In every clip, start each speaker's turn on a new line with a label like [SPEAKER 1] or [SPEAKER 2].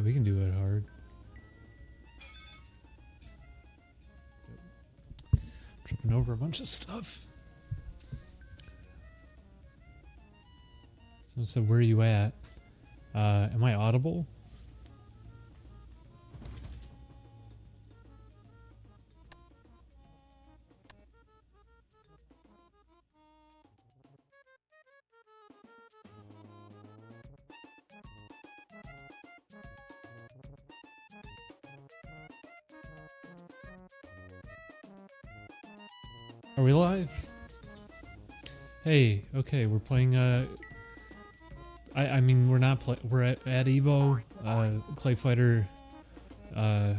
[SPEAKER 1] we can do it hard. Tripping over a bunch of stuff. So where are you at? Am I audible? Are we live? Hey, okay, we're playing, I mean, we're not we're at Evo, ClayFighter,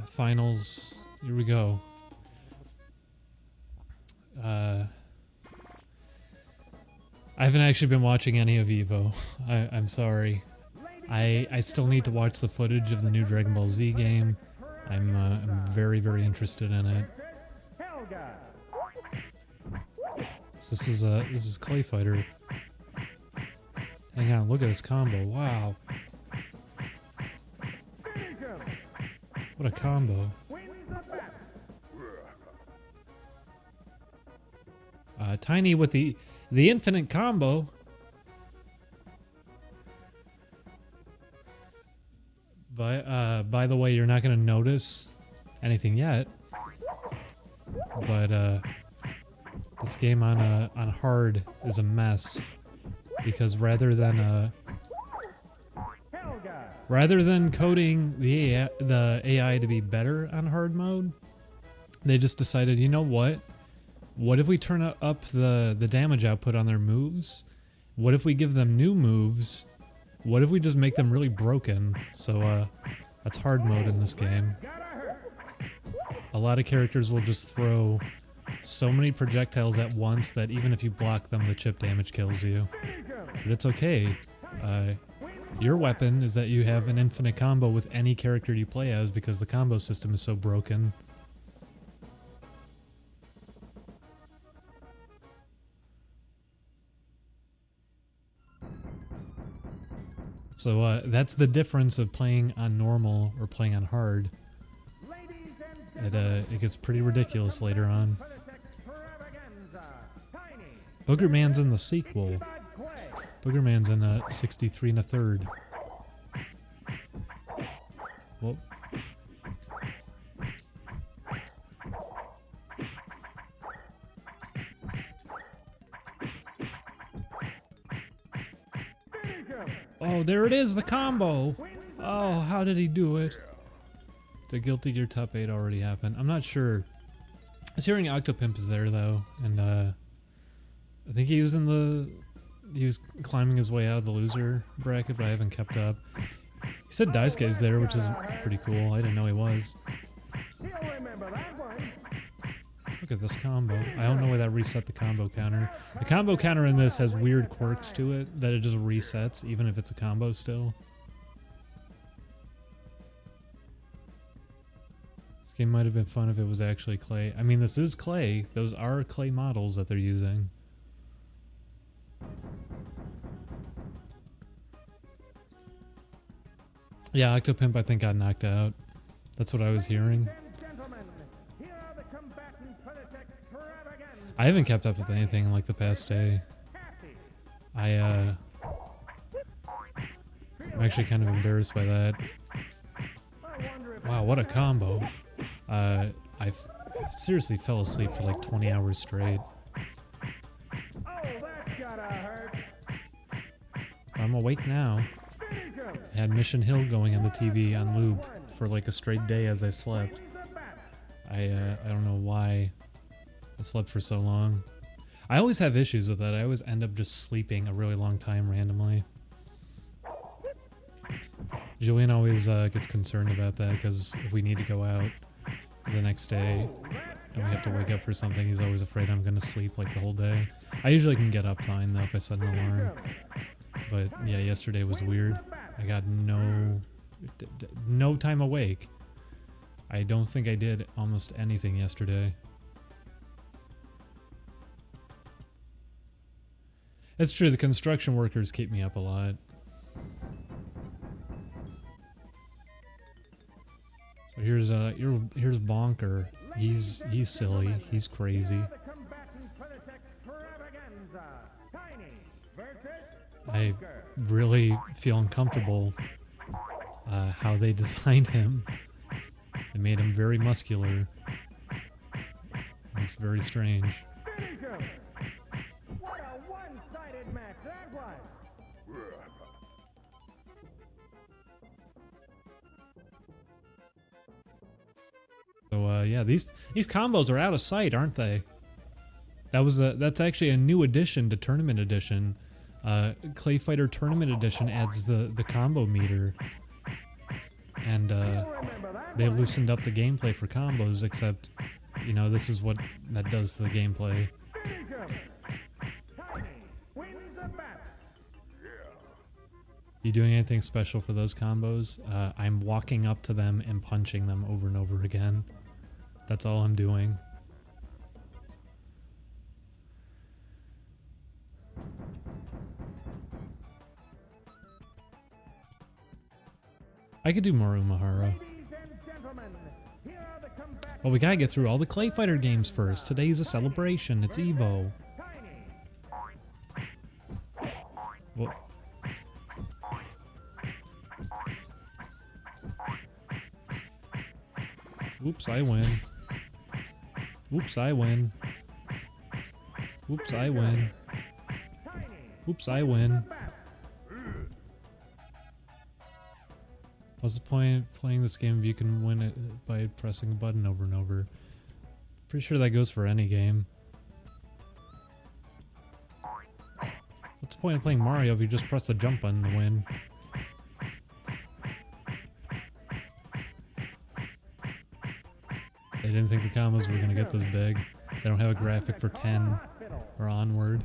[SPEAKER 1] finals. Here we go. I haven't actually been watching any of Evo. I'm sorry. I still need to watch the footage of the new Dragon Ball Z game. I'm very, very interested in it. So this is ClayFighter. Hang on, look at this combo. Wow. What a combo. Tiny with the infinite combo. By the way, you're not gonna notice anything yet. But this game on hard is a mess, because rather than coding the AI to be better on hard mode, they just decided, you know what? What if we turn up the damage output on their moves? What if we give them new moves? What if we just make them really broken? So that's hard mode in this game. A lot of characters will just throw so many projectiles at once that even if you block them, the chip damage kills you. But it's okay. Your weapon is that you have an infinite combo with any character you play as, because the combo system is so broken. So that's the difference of playing on normal or playing on hard. It gets pretty ridiculous later on. Booger Man's in the sequel. Booger Man's in 63 1/3. Whoop. Oh, there it is, the combo! Oh, how did he do it? The Guilty Gear Top 8 already happened. I'm not sure. I was hearing Octopimp is there though, and I think he was climbing his way out of the loser bracket, but I haven't kept up. He said Daisuke's there, which is pretty cool. I didn't know he was. Look at this combo. I don't know why that reset the combo counter. The combo counter in this has weird quirks to it that it just resets even if it's a combo still. This game might have been fun if it was actually Clay. I mean, this is Clay. Those are Clay models that they're using. Yeah, Octopimp I think got knocked out. That's what I was hearing. I haven't kept up with anything in like the past day. I'm actually kind of embarrassed by that. Wow, what a combo. I seriously fell asleep for like 20 hours straight. I'm awake now. I had Mission Hill going on the TV on loop for like a straight day as I slept. I don't know why I slept for so long. I always have issues with that. I always end up just sleeping a really long time randomly. Julian always gets concerned about that, because if we need to go out the next day and we have to wake up for something, he's always afraid I'm gonna sleep like the whole day. I usually can get up fine though if I set an alarm. But yeah, yesterday was weird. I got no time awake. I don't think I did almost anything yesterday. It's true, the construction workers keep me up a lot. So here's Bonker. He's silly. He's crazy. I really feel uncomfortable how they designed him. They made him very muscular. It's very strange.
[SPEAKER 2] What a one-sided match that was!
[SPEAKER 1] So yeah, these combos are out of sight, aren't they? That's actually a new addition to Tournament Edition. ClayFighter Tournament Edition adds the combo meter, and they loosened up the gameplay for combos. Except, you know, this is what that does to the gameplay. You doing anything special for those combos? I'm walking up to them and punching them over and over again. That's all I'm doing. I could do more Umahara. Well, we gotta get through all the ClayFighter games first. Today's a celebration. It's Evo. Whoa. Oops, I win. Oops, I win. Oops, I win. Oops, I win. What's the point of playing this game if you can win it by pressing a button over and over? Pretty sure that goes for any game. What's the point of playing Mario if you just press the jump button to win? They didn't think the combos were gonna get this big. They don't have a graphic for 10 or onward.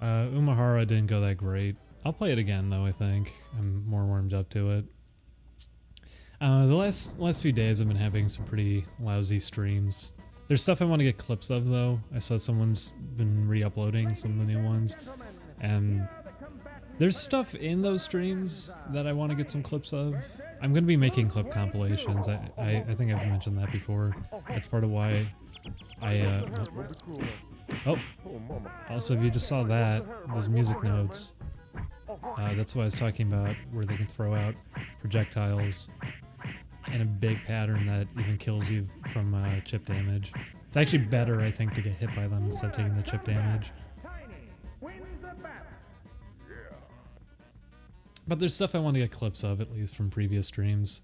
[SPEAKER 1] Umahara didn't go that great. I'll play it again though, I think. I'm more warmed up to it. The last few days I've been having some pretty lousy streams. There's stuff I want to get clips of though. I saw someone's been re-uploading some of the new ones. And there's stuff in those streams that I want to get some clips of. I'm going to be making clip compilations. I think I've mentioned that before. That's part of why I... Oh, also if you just saw that, those music notes, that's what I was talking about, where they can throw out projectiles in a big pattern that even kills you from chip damage. It's actually better, I think, to get hit by them instead of taking the chip damage. But there's stuff I want to get clips of, at least from previous streams.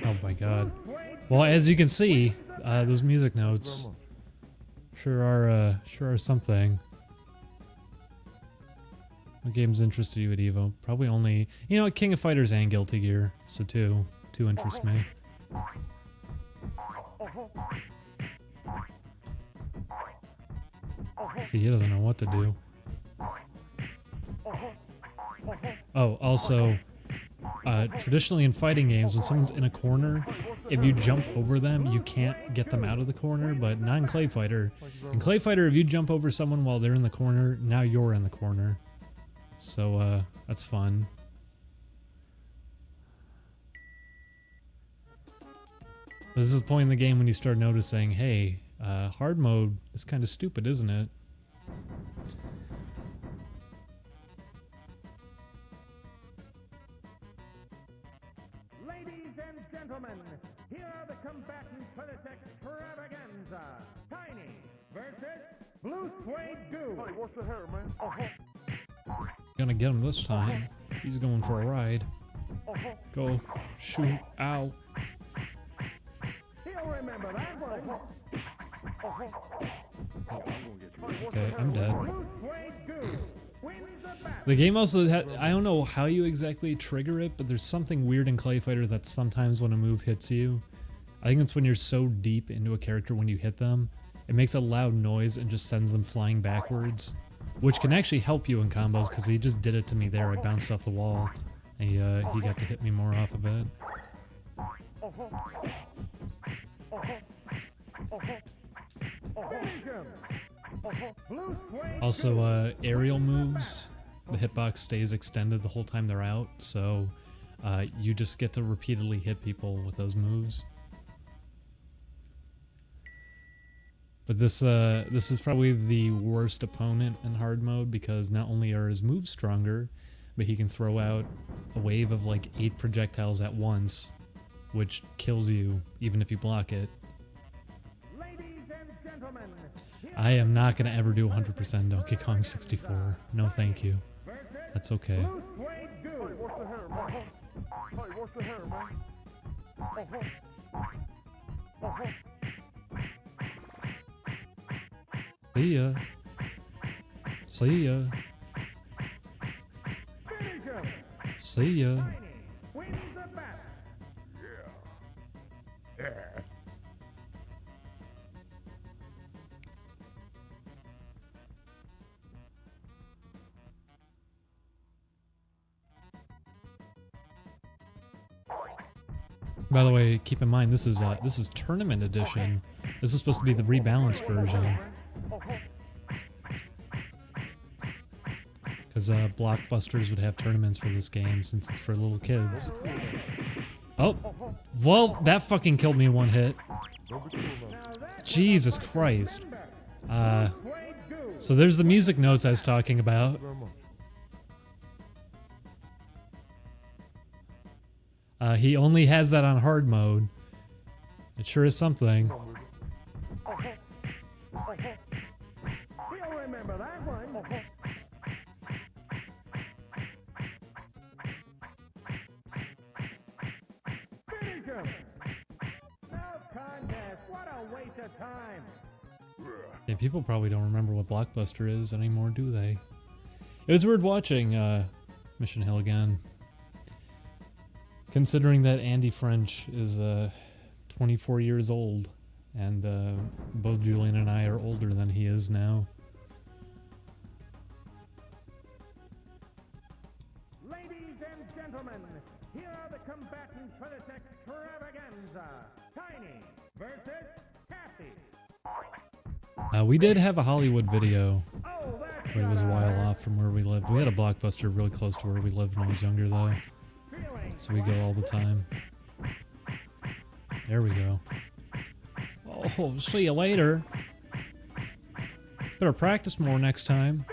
[SPEAKER 1] Oh my god. Well, as you can see, those music notes sure are something. What games interested you at Evo? Probably only, you know, King of Fighters and Guilty Gear, so two interest me. See, he doesn't know what to do. Oh, also, traditionally in fighting games, when someone's in a corner, if you jump over them, you can't get them out of the corner, but not in ClayFighter. In ClayFighter, if you jump over someone while they're in the corner, now you're in the corner. So, that's fun. This is the point in the game when you start noticing, hey, hard mode is kind of stupid, isn't it?
[SPEAKER 2] Ladies and gentlemen, here are the combatants for this extravaganza. Tiny versus Blue Suede Goo.
[SPEAKER 3] Hey, what's the hair, man?
[SPEAKER 1] Gonna get him this time. He's going for a ride. Go, shoot, ow.
[SPEAKER 2] He'll remember that one.
[SPEAKER 1] Okay, I'm dead.
[SPEAKER 2] Blue Suede Goo wins the battle.
[SPEAKER 1] The game also had, I don't know how you exactly trigger it, but there's something weird in ClayFighter that sometimes when a move hits you, I think it's when you're so deep into a character when you hit them, it makes a loud noise and just sends them flying backwards, which can actually help you in combos because he just did it to me there. I bounced off the wall. He got to hit me more off of it. Also, aerial moves, the hitbox stays extended the whole time they're out, so you just get to repeatedly hit people with those moves. But this is probably the worst opponent in hard mode because not only are his moves stronger, but he can throw out a wave of like 8 projectiles at once, which kills you even if you block it. I am not going to ever do 100% Donkey Kong 64. No thank you. That's okay.
[SPEAKER 3] Hey, what's the hair, man? Hey, what's the hair, man?
[SPEAKER 1] See ya. See ya. See ya. By the way, keep in mind this is tournament edition. This is supposed to be the rebalanced version. Because Blockbusters would have tournaments for this game since it's for little kids. Oh, well, that fucking killed me in one hit. Jesus Christ. So there's the music notes I was talking about. He only has that on hard mode. It sure is something. Yeah, people probably don't remember what Blockbuster is anymore, do they? It was weird watching Mission Hill again. Considering that Andy French is 24 years old, and both Julian and I are older than he is now.
[SPEAKER 2] Ladies and gentlemen, here are the combatants for this extravaganza. Tiny versus Cassie.
[SPEAKER 1] We did have a Hollywood video,
[SPEAKER 2] Oh, that's
[SPEAKER 1] but it was a while off from where we lived. We had a Blockbuster really close to where we lived when I was younger, though. So we go all the time. There we go. Oh, see you later. Better practice more next time.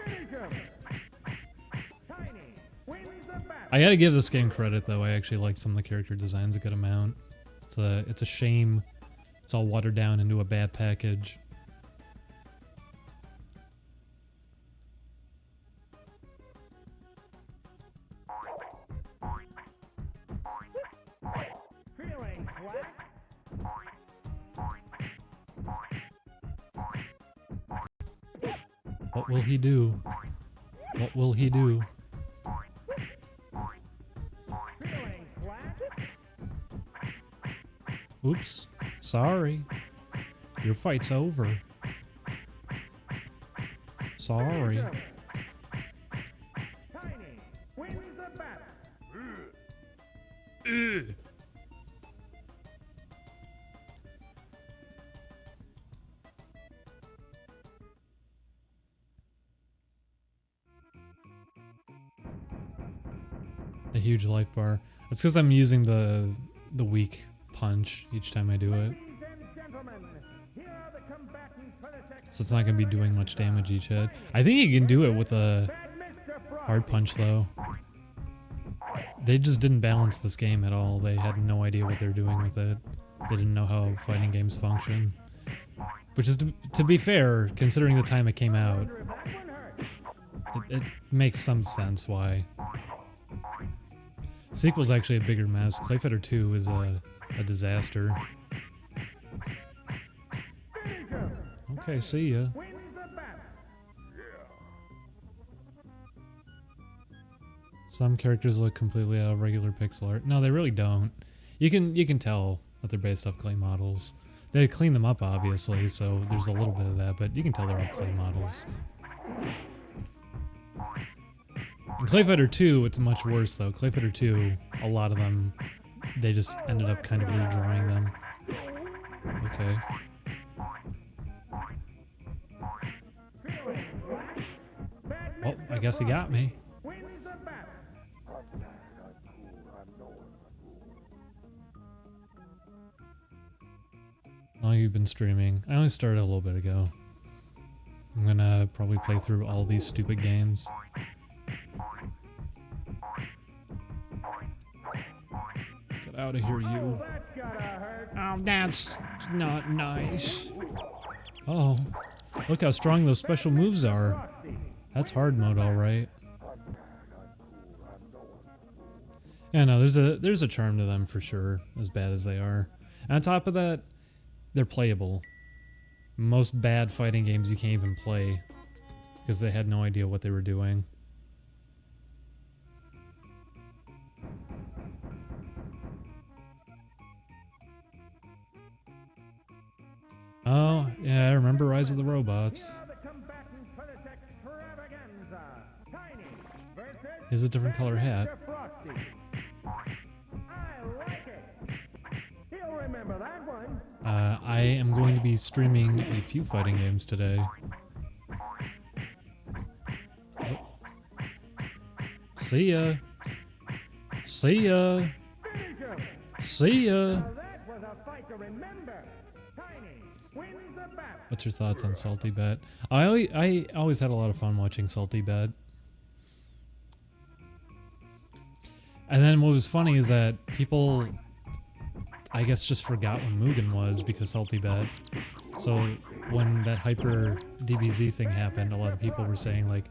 [SPEAKER 1] I gotta give this game credit, though. I actually like some of the character designs a good amount. It's a shame it's all watered down into a bad package. What will he do? What will he do? Oops. Sorry. Your fight's over. Sorry. Ugh. A huge life bar. That's because I'm using the weak punch each time I do it. So it's not going to be doing much damage each hit. I think you can do it with a hard punch though. They just didn't balance this game at all. They had no idea what they're doing with it. They didn't know how fighting games function. Which is, to be fair, considering the time it came out, it makes some sense why. Sequel's actually a bigger mess. ClayFighter 2 is a disaster. Okay, see ya. Some characters look completely out of regular pixel art. No, they really don't. You can tell that they're based off clay models. They clean them up, obviously, so there's a little bit of that, but you can tell they're off clay models. In ClayFighter 2, it's much worse though. ClayFighter 2, a lot of them, they just ended up kind of redrawing them. Okay. Well, I guess he got me. How long have you been streaming? I only started a little bit ago. I'm gonna probably play through all these stupid games. Get out of here, you. Oh, that's not nice. Oh, look how strong those special moves are. That's hard mode, alright. Yeah, no, there's a charm to them for sure, as bad as they are. And on top of that, they're playable. Most bad fighting games you can't even play because they had no idea what they were doing. Oh, yeah, I remember Rise of the Robots. He has a different color hat. I am going to be streaming a few fighting games today. Oh. See ya. See ya. See ya. What's your thoughts on Salty Bet? I always had a lot of fun watching Salty Bet. And then what was funny is that people, I guess, just forgot what Mugen was because Salty Bet. So when that Hyper DBZ thing happened, a lot of people were saying like,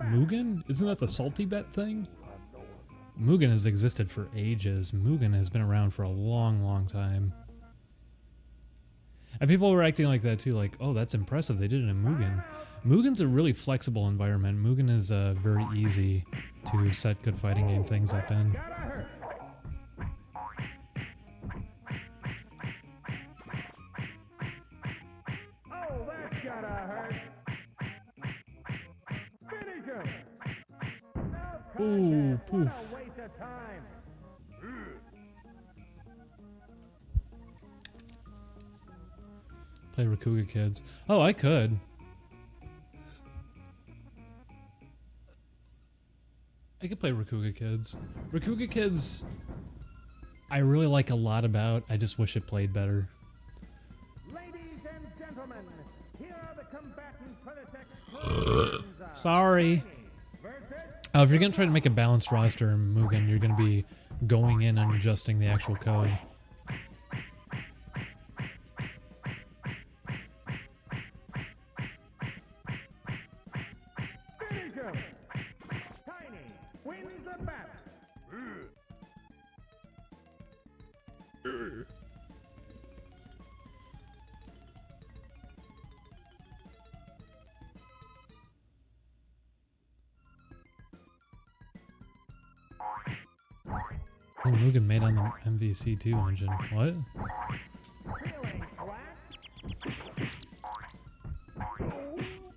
[SPEAKER 1] Mugen? Isn't that the Salty Bet thing? Mugen has existed for ages. Mugen has been around for a long, long time. And people were acting like that too, like, oh, that's impressive, they did it in Mugen. Mugen's a really flexible environment. Mugen is very easy to set good fighting game things up in. Ooh, poof. Play Rakuga Kids. Oh, I could. I could play Rakuga Kids. Rakuga Kids, I really like a lot about. I just wish it played better.
[SPEAKER 2] Ladies and gentlemen, here are the combatants for the tech.
[SPEAKER 1] Sorry. If you're gonna try to make a balanced roster in Mugen, you're gonna be going in and adjusting the actual code. Mugen made on the MVC2 engine. What?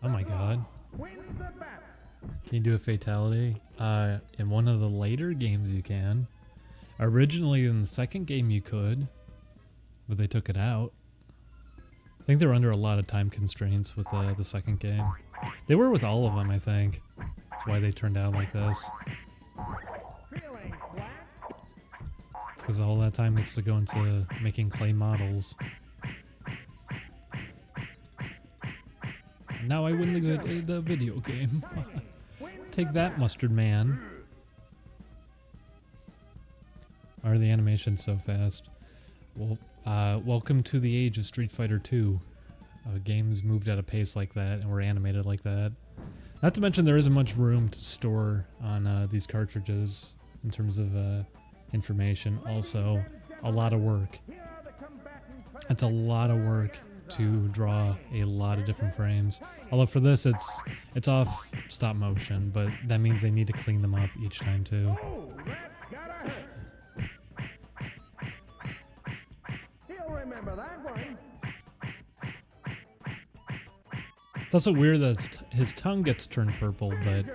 [SPEAKER 1] Oh my god. Can you do a fatality? In one of the later games you can. Originally in the second game you could, but they took it out. I think they were under a lot of time constraints with the second game. They were with all of them, I think. That's why they turned out like this. Because all that time gets to go into making clay models. And now I win the video game. Take that, Mustard Man. Why are the animations so fast? Well, welcome to the age of Street Fighter 2. Games moved at a pace like that and were animated like that. Not to mention there isn't much room to store on these cartridges in terms of information. Also, a lot of work. It's a lot of work to draw a lot of different frames. Although for this, it's off stop motion, but that means they need to clean them up each time too. It's also weird that his tongue gets turned purple, but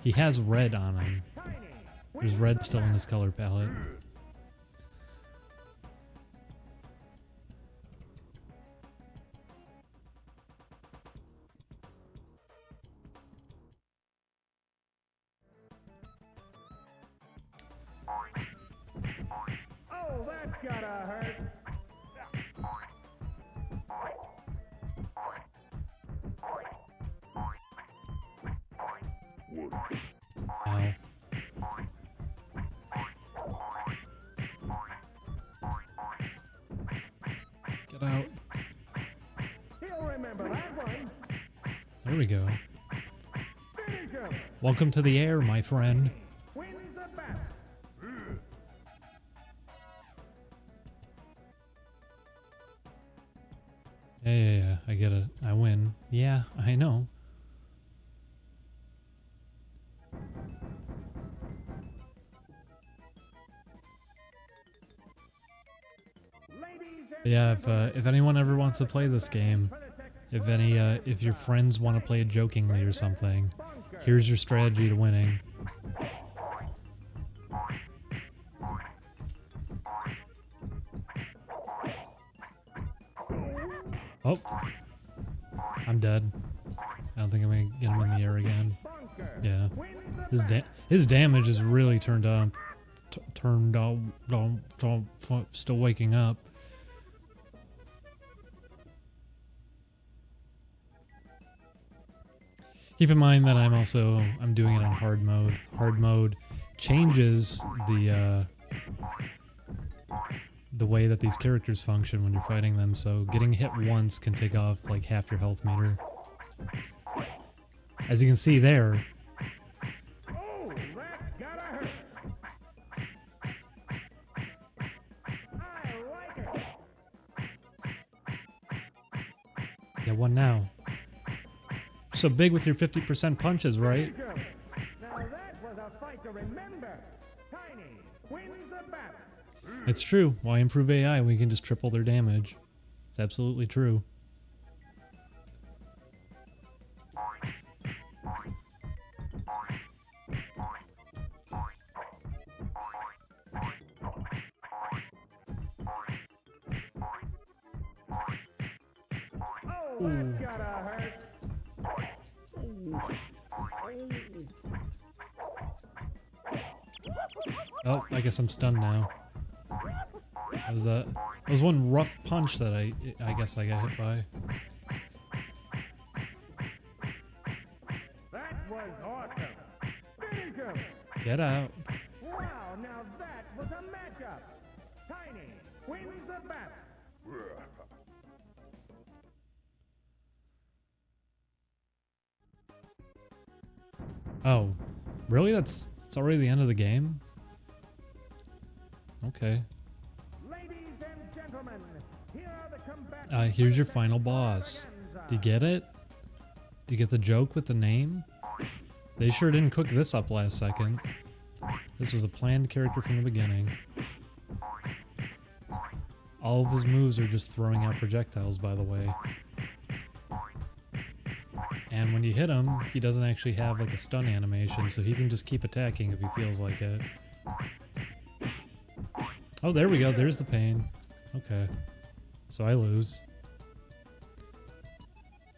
[SPEAKER 1] He has red on him. There's red still in his color palette.
[SPEAKER 2] Oh, that's gotta hurt.
[SPEAKER 1] Ow. Get out.
[SPEAKER 2] He'll remember that one.
[SPEAKER 1] There we go.
[SPEAKER 2] Finish him.
[SPEAKER 1] Welcome to the air, my friend.
[SPEAKER 2] Wins the battle.
[SPEAKER 1] Yeah, I get it. I win. Yeah, I know. Yeah, if anyone ever wants to play this game, if your friends want to play it jokingly or something, here's your strategy to winning. Oh, I'm dead. I don't think I'm gonna get him in the air again. Yeah, his damage is really turned up. Still waking up. Keep in mind that I'm doing it on hard mode. Hard mode changes the way that these characters function when you're fighting them, so getting hit once can take off like half your health meter. As you can see there.
[SPEAKER 2] Oh, that's gotta hurt. I like it.
[SPEAKER 1] Yeah, one now. So big with your 50% punches, right?
[SPEAKER 2] Now that was a fight to remember. Tiny wins the battle.
[SPEAKER 1] It's true. Why improve AI? We can just triple their damage. It's absolutely true.
[SPEAKER 2] Oh, that's gotta hurt.
[SPEAKER 1] Oh, I guess I'm stunned now. That was one rough punch that I guess I got hit by.
[SPEAKER 2] That was awesome. Finish him.
[SPEAKER 1] Get out.
[SPEAKER 2] Wow, now that was a matchup. Tiny wins the battle.
[SPEAKER 1] Oh, really? It's already the end of the game? Okay.
[SPEAKER 2] Ladies and gentlemen, here are the combatants.
[SPEAKER 1] Here's your final boss. Do you get it? Do you get the joke with the name? They sure didn't cook this up last second. This was a planned character from the beginning. All of his moves are just throwing out projectiles, by the way. And when you hit him, he doesn't actually have like a stun animation, so he can just keep attacking if he feels like it. Oh, there we go. There's the pain. Okay. So I lose.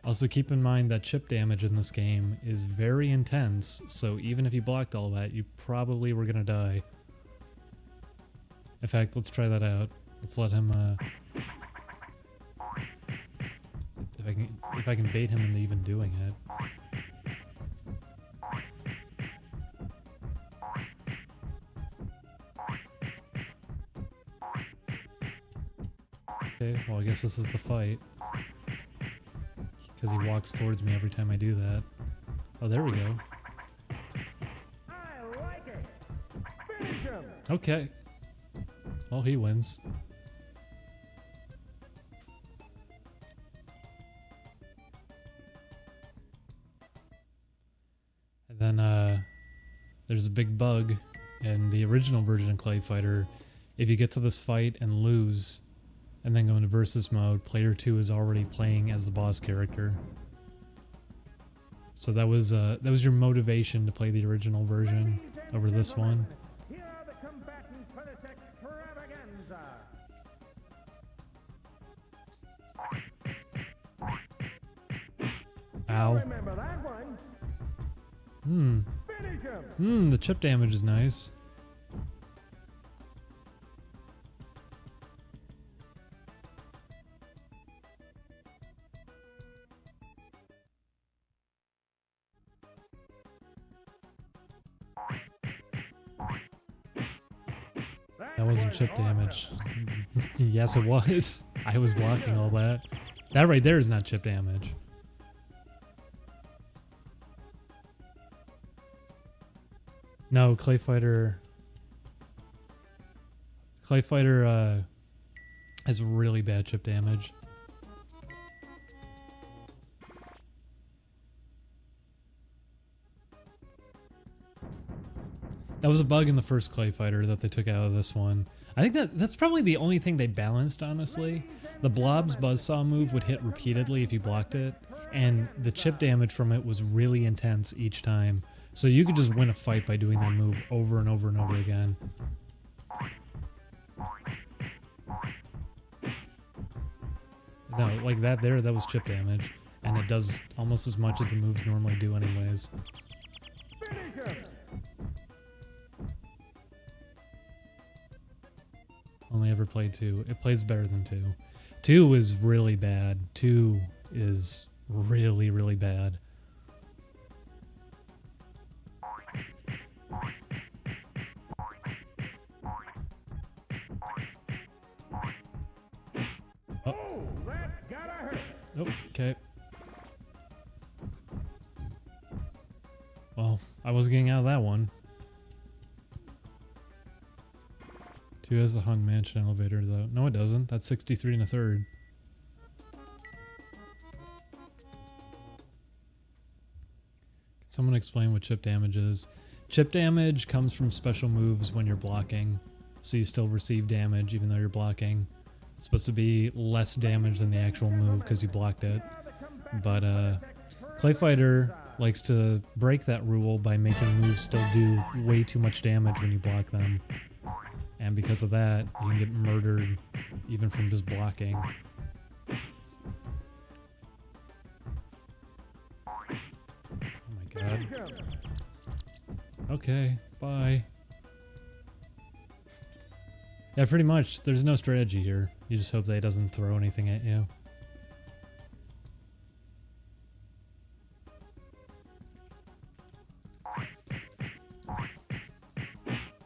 [SPEAKER 1] Also keep in mind that chip damage in this game is very intense, so even if you blocked all that, you probably were gonna die. In fact, let's try that out. Let's let him, if I can bait him into even doing it. Okay, well I guess this is the fight. Because he walks towards me every time I do that. Oh, there we go.
[SPEAKER 2] I like it. Finish him.
[SPEAKER 1] Okay. Well, he wins. And then, there's a big bug in the original version of ClayFighter. If you get to this fight and lose, and then go into versus mode, player 2 is already playing as the boss character. So that was your motivation to play the original version over this one.
[SPEAKER 2] Here are the combatants for this extravaganza.
[SPEAKER 1] Ow.
[SPEAKER 2] Remember that one. Finish him.
[SPEAKER 1] The chip damage is nice. That wasn't chip damage. Yes, it was. I was blocking all that. That right there is not chip damage. No, ClayFighter has really bad chip damage. That was a bug in the first ClayFighter that they took out of this one. I think that's probably the only thing they balanced, honestly. The Blob's Buzzsaw move would hit repeatedly if you blocked it, and the chip damage from it was really intense each time. So you could just win a fight by doing that move over and over and over again. No, like that there, that was chip damage. And it does almost as much as the moves normally do anyways. Only ever played 2. It plays better than 2. 2 is really bad. 2 is really, really bad.
[SPEAKER 2] Oh, that gotta hurt.
[SPEAKER 1] Oh, okay. Well, I was getting out of that one. 2 has the Hung Mansion elevator, though. No, it doesn't. That's 63 1/3. Can someone explain what chip damage is? Chip damage comes from special moves when you're blocking, so you still receive damage even though you're blocking. It's supposed to be less damage than the actual move because you blocked it. But ClayFighter likes to break that rule by making moves still do way too much damage when you block them. And because of that, you can get murdered even from just blocking. Oh my god. Okay, bye. Yeah, pretty much. There's no strategy here. You just hope that it doesn't throw anything at you.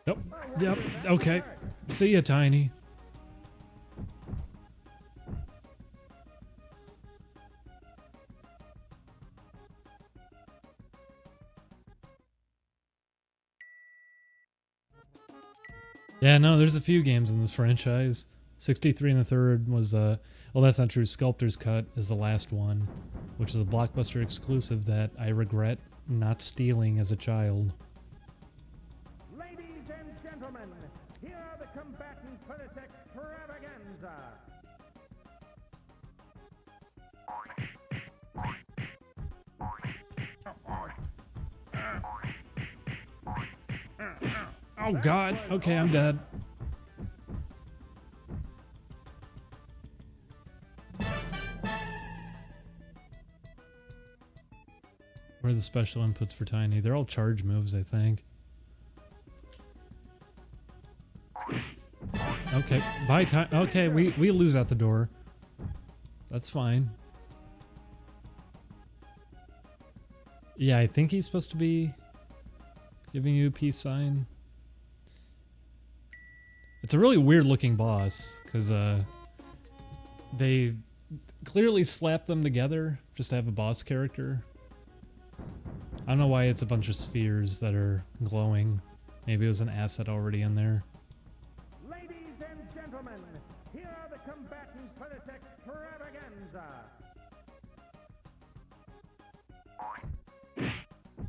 [SPEAKER 1] Nope. Yep. Okay. See ya, Tiny. Yeah, no, there's a few games in this franchise. 63 1/3 was, well, that's not true. Sculptor's Cut is the last one, which is a Blockbuster exclusive that I regret not stealing as a child.
[SPEAKER 2] Ladies and gentlemen, here are the combatants for this extravaganza.
[SPEAKER 1] Oh god, okay, I'm dead. What are the special inputs for Tiny? They're all charge moves, I think. Okay, bye Tiny. Okay, we lose out the door. That's fine. Yeah, I think he's supposed to be giving you a peace sign. It's a really weird looking boss, because they clearly slapped them together just to have a boss character. I don't know why it's a bunch of spheres that are glowing. Maybe it was an asset already in there.
[SPEAKER 2] Ladies and gentlemen, here are the combatants for this extravaganza.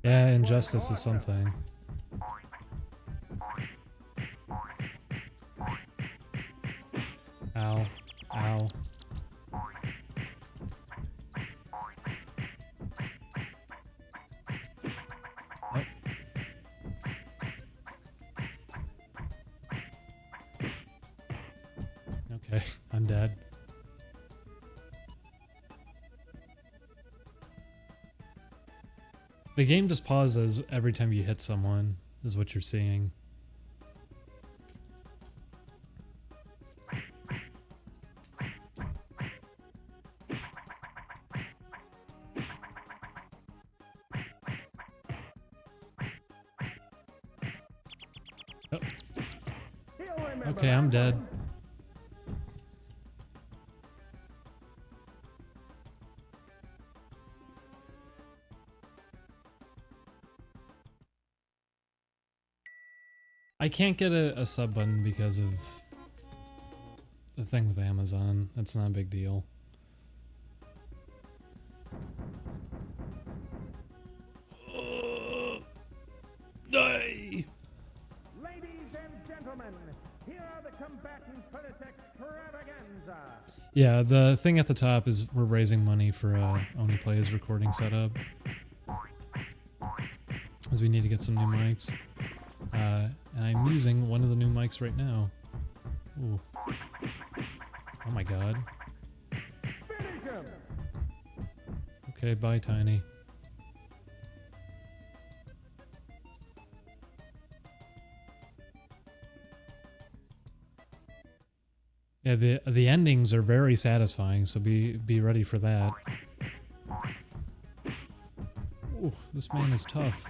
[SPEAKER 1] Yeah, injustice is something. Ow. Ow. Okay, I'm dead. The game just pauses every time you hit someone, is what you're seeing. Oh. Okay, I'm dead. I can't get a sub button because of the thing with Amazon. That's not a big deal. Die!
[SPEAKER 2] Ladies and gentlemen, here are the combatants for this extravaganza.
[SPEAKER 1] Yeah, the thing at the top is we're raising money for Only Play's recording setup. Because we need to get some new mics. And I'm using one of the new mics right now. Ooh. Oh my god.
[SPEAKER 2] Finish him.
[SPEAKER 1] Okay, bye, Tiny. Yeah, the endings are very satisfying, so be ready for that. Ooh, this man is tough.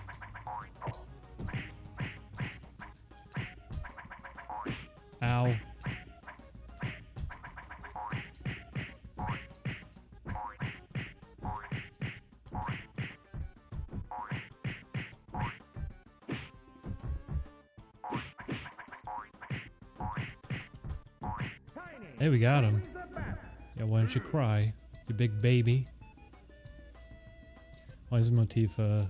[SPEAKER 1] Ow. Hey, we got him. Yeah, why don't you cry, you big baby? Why is Motifa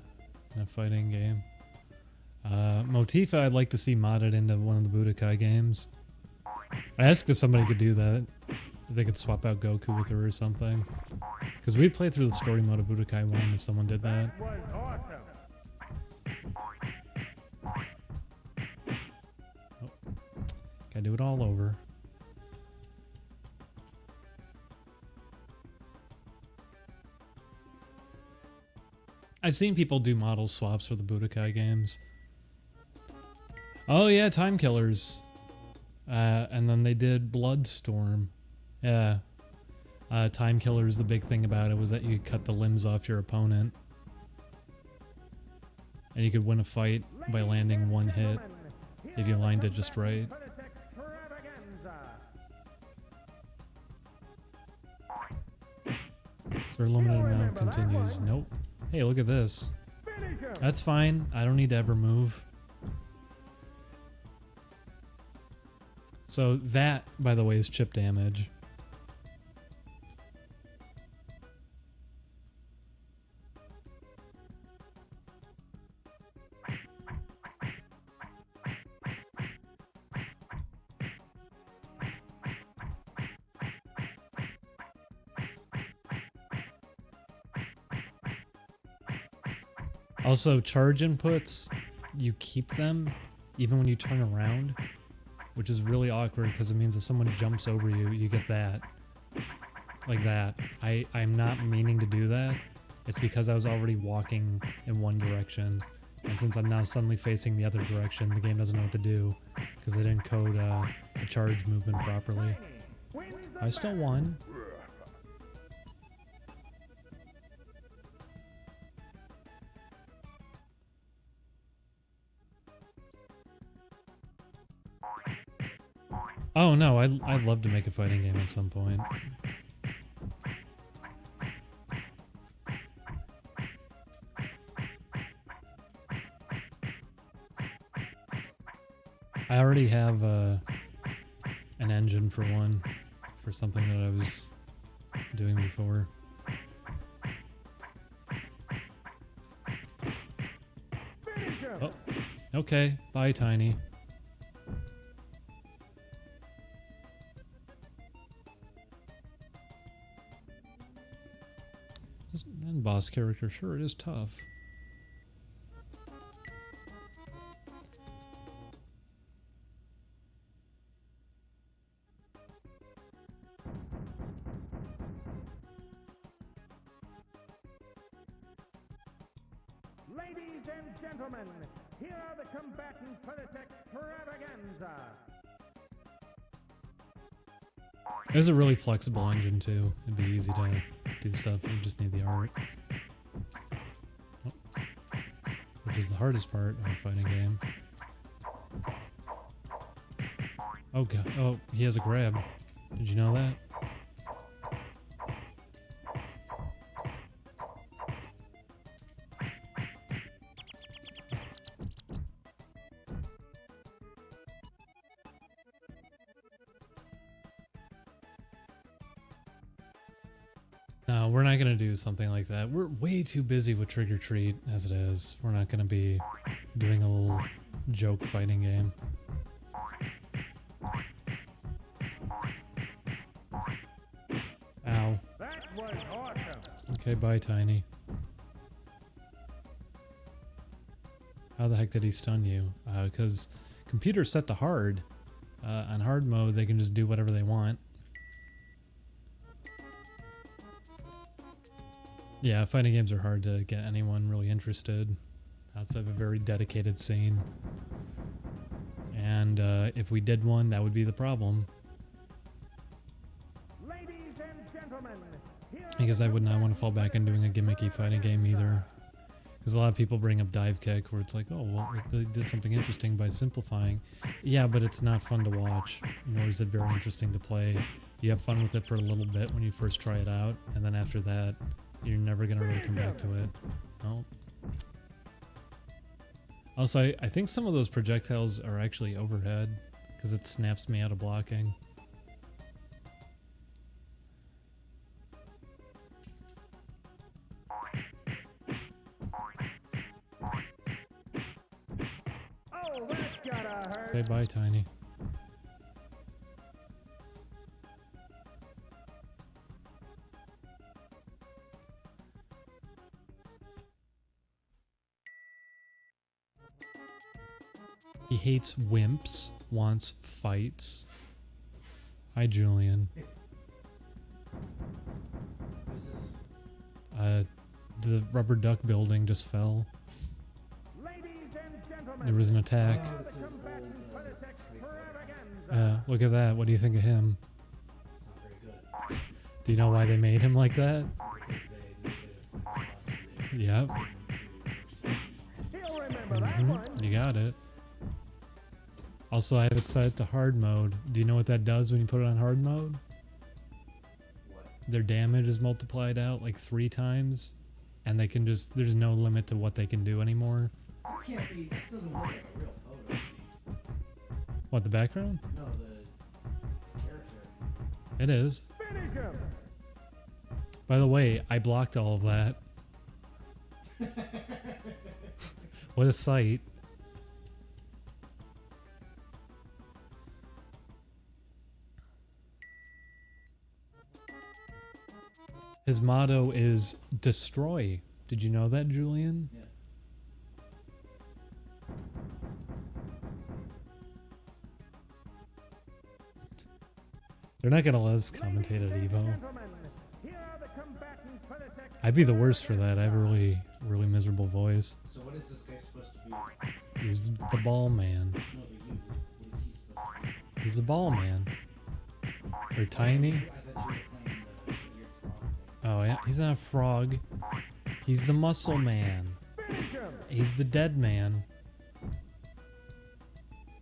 [SPEAKER 1] in a fighting game? Motifa I'd like to see modded into one of the Budokai games. I asked if somebody could do that. If they could swap out Goku with her or something. Because we'd play through the story mode of Budokai 1 if someone did that.
[SPEAKER 2] That was awesome.
[SPEAKER 1] Oh. Gotta do it all over. I've seen people do model swaps for the Budokai games. Oh yeah, Time Killers. And then they did Bloodstorm. Yeah. Time Killers, the big thing about it was that you could cut the limbs off your opponent. And you could win a fight by landing one hit if you lined it just right. Is there a limited amount of continues? Nope. Hey, look at this. That's fine. I don't need to ever move. So that, by the way, is chip damage. Also, charge inputs, you keep them even when you turn around, which is really awkward because it means if someone jumps over you, you get that. Like that. I'm not meaning to do that. It's because I was already walking in one direction, and since I'm now suddenly facing the other direction, the game doesn't know what to do because they didn't code the charge movement properly. I still won. Oh no, I'd love to make a fighting game at some point. I already have an engine for one, for something that I was doing before. Oh, okay, bye Tiny. This end boss character sure is tough.
[SPEAKER 2] Ladies and gentlemen, here are the combatants for this extravaganza.
[SPEAKER 1] It's a really flexible engine too. It'd be easy to do stuff. You just need the art. Oh. Which is the hardest part of a fighting game. Oh god. Oh, he has a grab. Did you know that? No, we're not gonna do something like that. We're way too busy with Trick or Treat as it is. We're not gonna be doing a little joke fighting game. Ow.
[SPEAKER 2] That was awesome.
[SPEAKER 1] Okay, bye, Tiny. How the heck did he stun you? Because computer's set to hard. On hard mode, they can just do whatever they want. Yeah, fighting games are hard to get anyone really interested outside of a very dedicated scene. And if we did one, that would be the problem.
[SPEAKER 2] Ladies and gentlemen, here
[SPEAKER 1] Because I would not want to fall back on doing a gimmicky fighting game either. Because a lot of people bring up Dive Kick, where it's like, oh, well, they did something interesting by simplifying. Yeah, but it's not fun to watch, nor is it very interesting to play. You have fun with it for a little bit when you first try it out, and then after that, you're never going to really come back to it. No. Also, I think some of those projectiles are actually overhead, because it snaps me out of blocking.
[SPEAKER 2] Oh, that's gotta hurt.
[SPEAKER 1] Say bye, Tiny. He hates wimps, wants fights. Hi, Julian. The rubber duck building just fell.
[SPEAKER 2] Ladies and gentlemen,
[SPEAKER 1] There was an attack.
[SPEAKER 2] here are the combatants for this extravaganza.
[SPEAKER 1] Look at that. What do you think of him?
[SPEAKER 4] It's not very good.
[SPEAKER 1] Do you know why they made him like that?
[SPEAKER 4] Because they made it from us and they
[SPEAKER 1] Yep.
[SPEAKER 2] He'll remember that
[SPEAKER 1] Mhm,
[SPEAKER 2] one.
[SPEAKER 1] you got it. Also, I have it set to hard mode. Do you know what that does when you put it on hard mode?
[SPEAKER 4] What?
[SPEAKER 1] Their damage is multiplied out like 3 times, and they can just, there's no limit to what they can do anymore.
[SPEAKER 4] That can't be. That doesn't look like a real photo to me.
[SPEAKER 1] What, the background?
[SPEAKER 4] No, the character.
[SPEAKER 1] It is.
[SPEAKER 2] Finish him.
[SPEAKER 1] By the way, I blocked all of that. What a sight. His motto is destroy. Did you know that, Julian?
[SPEAKER 4] Yeah.
[SPEAKER 1] They're not gonna let us commentate at
[SPEAKER 2] Ladies and
[SPEAKER 1] Evo.
[SPEAKER 2] gentlemen, here are the combatants for this
[SPEAKER 1] I'd be the worst for that. I have a really, really miserable voice.
[SPEAKER 4] So what is this guy supposed to be?
[SPEAKER 1] He's the ball man.
[SPEAKER 4] No, the you. What is he supposed to be?
[SPEAKER 1] He's a ball man. Or tiny.
[SPEAKER 4] I thought you were playing the weird frog thing.
[SPEAKER 1] Oh yeah, he's not a frog. He's the muscle man.
[SPEAKER 2] Finish him.
[SPEAKER 1] He's the dead man.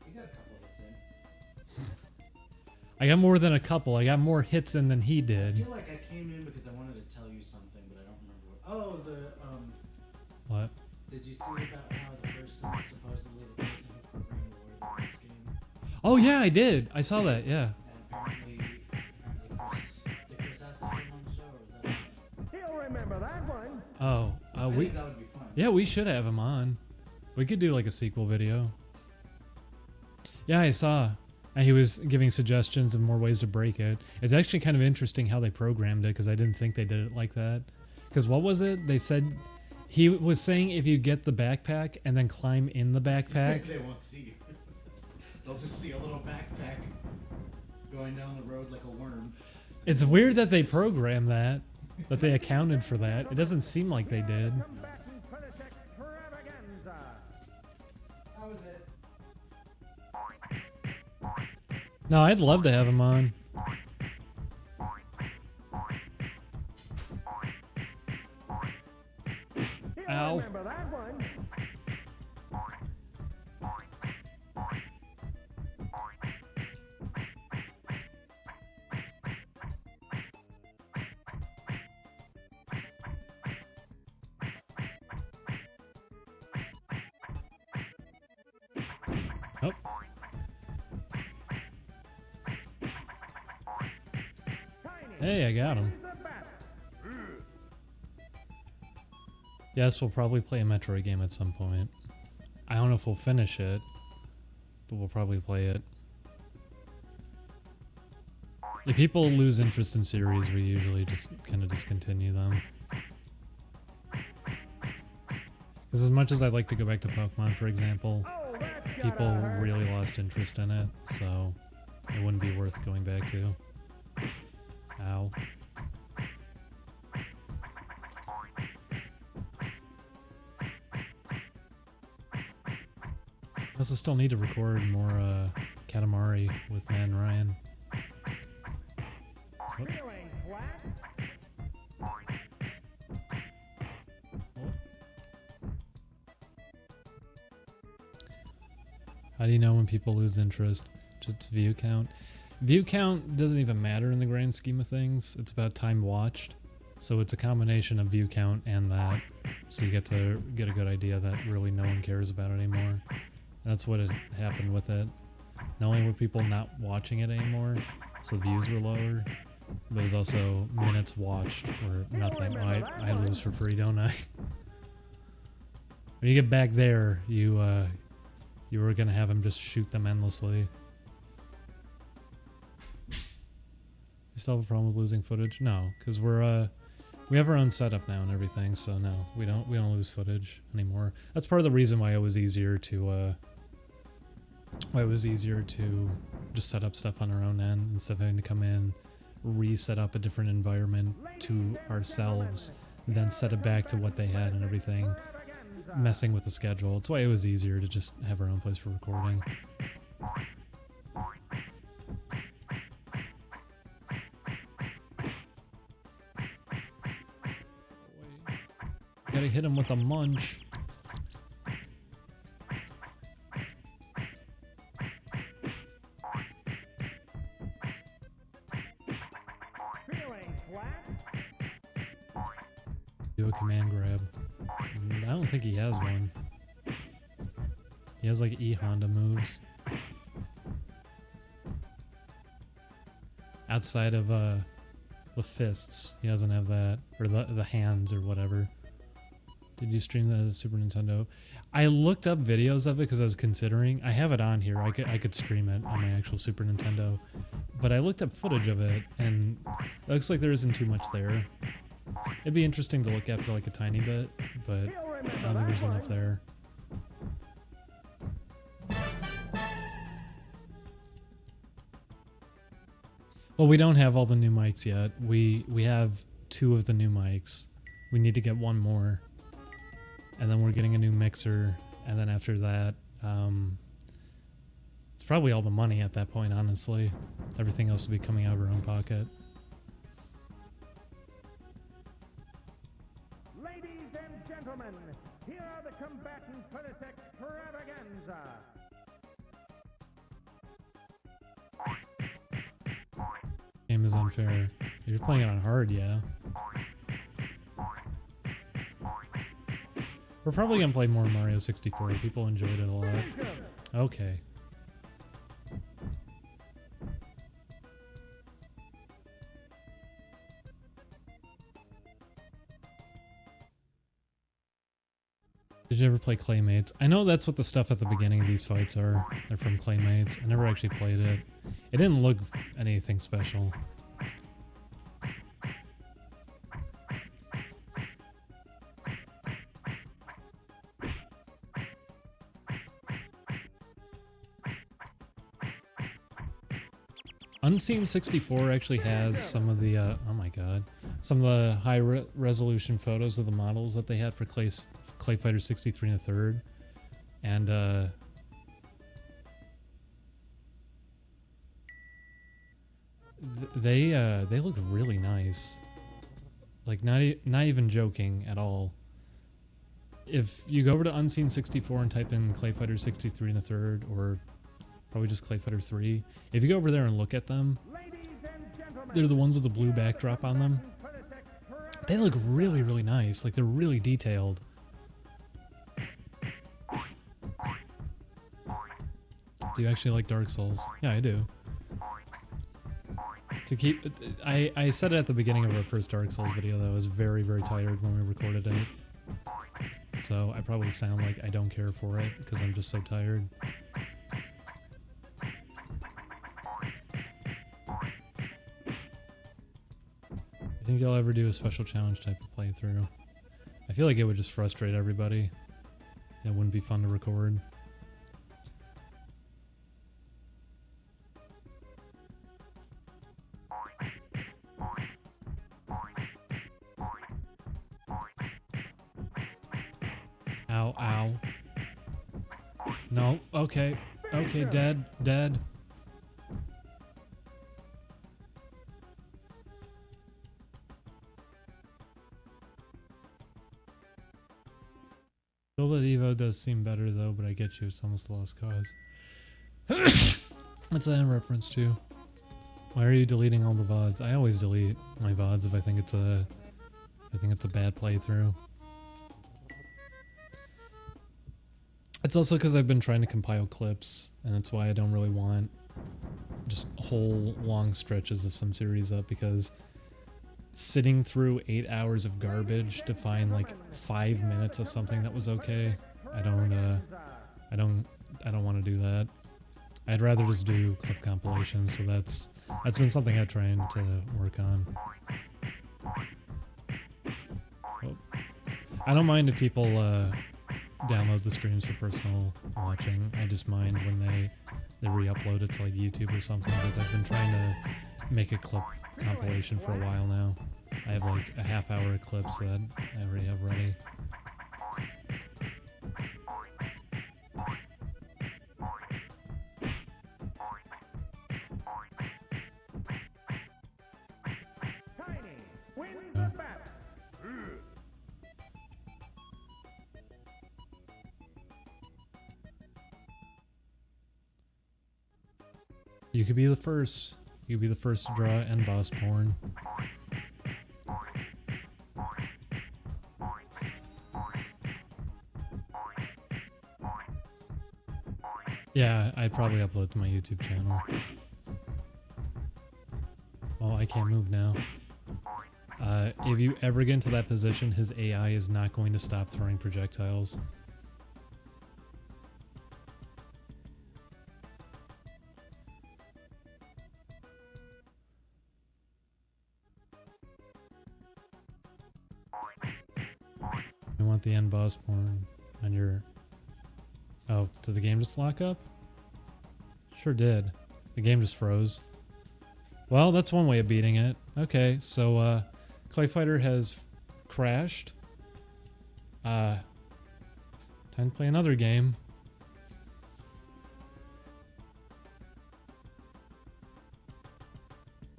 [SPEAKER 4] You got a couple hits in.
[SPEAKER 1] I got more than a couple. I got more hits in than he
[SPEAKER 4] I
[SPEAKER 1] did.
[SPEAKER 4] feel like I came in because I wanted to tell you something, but I don't remember what. Oh,
[SPEAKER 1] What?
[SPEAKER 4] Did you see about how the person, supposedly the person who programmed the Lord of the Rings game,
[SPEAKER 1] Oh yeah, I did. I saw that. Yeah.
[SPEAKER 4] and apparently Chris has to have him on the show, or is that nothing?
[SPEAKER 2] He'll remember that one.
[SPEAKER 1] Oh,
[SPEAKER 4] I
[SPEAKER 1] we.
[SPEAKER 4] think that would be fun.
[SPEAKER 1] Yeah, we should have him on. We could do like a sequel video. Yeah, I saw. And he was giving suggestions of more ways to break it. It's actually kind of interesting how they programmed it, because I didn't think they did it like that. Because what was it? They said he was saying if you get the backpack and then climb in the backpack.
[SPEAKER 4] They won't see you. They'll just see a little backpack going down the road like a worm.
[SPEAKER 1] It's weird that they programmed that they accounted for that. It doesn't seem like they did.
[SPEAKER 2] Combatants for this extravaganza.
[SPEAKER 1] No, I'd love to have him on. Ow.
[SPEAKER 2] Remember that one.
[SPEAKER 1] Oh. Hey, I got him. Yes, we'll probably play a Metroid game at some point. I don't know if we'll finish it, but we'll probably play it. If people lose interest in series, we usually just kind of discontinue them. Because as much as I'd like to go back to Pokemon, for example, people really lost interest in it, so it wouldn't be worth going back to. Ow. I also still need to record more Katamari with Man Ryan. Oh. How do you know when people lose interest? Just view count. View count doesn't even matter in the grand scheme of things. It's about time watched. So it's a combination of view count and that. So you get to get a good idea that really no one cares about it anymore. That's what had happened with it. Not only were people not watching it anymore, so views were lower, but it was also minutes watched or nothing. Oh, I lose for free, don't I? When you get back there, you were gonna have him just shoot them endlessly. You still have a problem with losing footage? No, because we have our own setup now and everything, so no, we don't lose footage anymore. That's part of the reason why it was easier to just set up stuff on our own end instead of having to come in, reset up a different environment to ourselves, then set it back to what they had and everything, messing with the schedule. It's why it was easier to just have our own place for recording. Gotta hit him with a munch. Do a command grab. I don't think he has one. He has like E-Honda moves. Outside of the fists, he doesn't have that. Or the hands or whatever. Did you stream the Super Nintendo? I looked up videos of it because I was considering. I have it on here. I could stream it on my actual Super Nintendo. But I looked up footage of it, and it looks like there isn't too much there. It'd be interesting to look at for like a tiny bit, but I don't think there's enough there. Well, we don't have all the new mics yet. We have 2 of the new mics. We need to get 1 more. And then we're getting a new mixer, and then after that, it's probably all the money at that point, honestly. Everything else will be coming out of our own pocket.
[SPEAKER 2] Ladies and gentlemen, here are the combatants for this extravaganza.
[SPEAKER 1] Game is unfair. If you're playing it on hard, yeah. We're probably gonna play more Mario 64. People enjoyed it a lot. Okay. Did you ever play Claymates? I know that's what the stuff at the beginning of these fights are. They're from Claymates. I never actually played it. It didn't look anything special. Unseen 64 actually has some of the, oh my god, some of the high resolution photos of the models that they had for ClayFighter 63 and a third. And, They look really nice. Like not even joking at all. If you go over to Unseen64 and type in ClayFighter 63 in the third, or probably just ClayFighter 3, if you go over there and look at them, they're the ones with the blue backdrop on them. They look really, really nice. Like they're really detailed. Do you actually like Dark Souls? Yeah, I do. To keep, I said it at the beginning of our first Dark Souls video that I was very, very tired when we recorded it. So I probably sound like I don't care for it because I'm just so tired. I think you'll ever do a special challenge type of playthrough. I feel like it would just frustrate everybody. It wouldn't be fun to record. Ow, ow. No, okay. Okay, dead, dead. Build at Evo does seem better though, but I get you, it's almost a lost cause. What's that in reference to? Why are you deleting all the VODs? I always delete my VODs if I think it's a bad playthrough. It's also because I've been trying to compile clips, and that's why I don't really want just whole long stretches of some series up, because sitting through 8 hours of garbage to find like 5 minutes of something that was okay, I don't want to do that. I'd rather just do clip compilations, so that's been something I'm trying to work on. Oh. I don't mind if people download the streams for personal watching. I just mind when they re-upload it to like YouTube or something, because I've been trying to make a clip compilation for a while now. I have like a half-hour of clips that I already have ready. You could be the first. You could be the first to draw end boss porn. Yeah, I'd probably upload to my YouTube channel. Well, I can't move now. If you ever get into that position, his AI is not going to stop throwing projectiles. You want the end boss porn on your... Oh, did the game just lock up? Sure did. The game just froze. Well, that's one way of beating it. Okay, so ClayFighter has crashed. Time to play another game.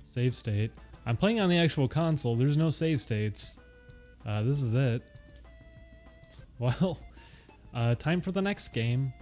[SPEAKER 1] Save state. I'm playing on the actual console. There's no save states. This is it. Well, time for the next game.